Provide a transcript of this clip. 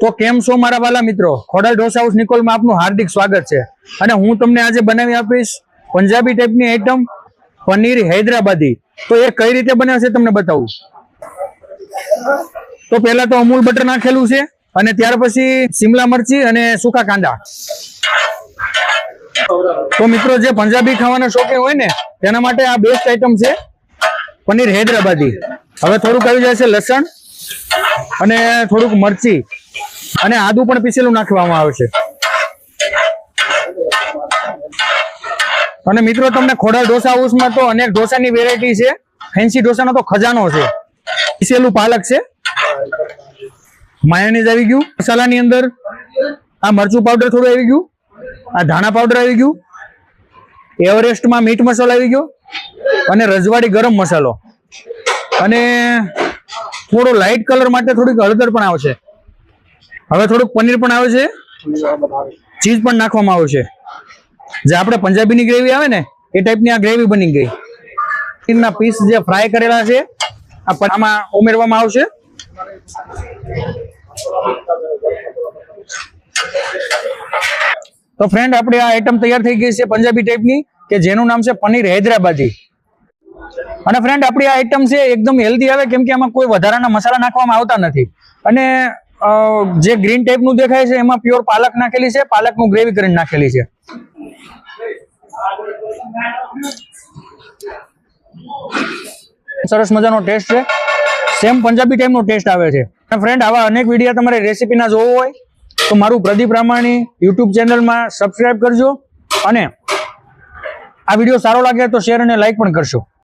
તો કેમ છો મારા વાલા મિત્રો, ખોડલ ઢોસા હાઉસ નિકોલમાં આપનું હાર્દિક સ્વાગત છે। અને હું તમને આજે બનાવી આપીશ પંજાબી ટાઈપની આઈટમ પનીર હૈદરાબાદી। તો એ કઈ રીતે બને છે તમને બતાવું। તો પહેલા તો અમૂલ બટર નાખેલું છે અને ત્યાર પછી શિમલા મરચી અને સૂકા કાંદા। તો મિત્રો જે પંજાબી ખાવાના શોખીન હોય ને તેના માટે આ બેસ્ટ આઈટમ છે પનીર હૈદરાબાદી। હવે થોડુંક આવી જાય છે લસણ અને થોડુંક મરચી અને આદુ પણ પીસેલું નાખવામાં આવે છે। અને મિત્રો તમને ખોડલ ઢોસા હાઉસમાં તો અનેક ઢોસાની વેરાયટી છે। ફેન્સી ઢોસાનો તો ખજાનો છે। પીસેલું પાલક છે, માયોનીઝ આવી ગયું મસાલાની અંદર, આ મરચું પાવડર થોડું આવી ગયું, આ ધાણા પાવડર આવી ગયું, એવરેસ્ટમાં મીટ મસાલો આવી ગયો અને રજવાડી ગરમ મસાલો અને થોડો લાઇટ કલર માટે થોડીક હળદર પણ આવશે। હવે થોડુંક પનીર પણ આવે છે, ચીઝ પણ નાખવામાં આવે છે। જે આપણે પંજાબીની ગ્રેવી આવે ને એ ટાઈપની આ ગ્રેવી બની ગઈ। પનીરના પીસ જે ફ્રાય કરેલા છે આમાં ઉમેરવામાં આવશે। તો ફ્રેન્ડ આપણી આ આઈટમ તૈયાર થઈ ગઈ છે પંજાબી ટાઈપની કે જેનું નામ છે પનીર હૈદરાબાદી। અને ફ્રેન્ડ આપણી આ આઈટમ છે એકદમ હેલ્ધી આવે કેમ કે આમાં કોઈ વધારાના મસાલા નાખવામાં આવતા નથી। અને જે ગ્રીન ટાઈપનું દેખાય છે એમાં પ્યોર પાલક નાખેલી છે, પાલકનું ગ્રેવી કરીને નાખેલી છે। સરસ મજાનો ટેસ્ટ છે, સેમ પંજાબી ટાઈપનો ટેસ્ટ આવે છે। ફ્રેન્ડ આવા અનેક વિડીયો તમારે રેસીપીના જોવો હોય તો મારું પ્રદીપ રામાણી યુટ્યુબ ચેનલમાં સબસ્ક્રાઇબ કરજો અને આ વિડીયો સારો લાગે તો શેર અને લાઈક પણ કરશો।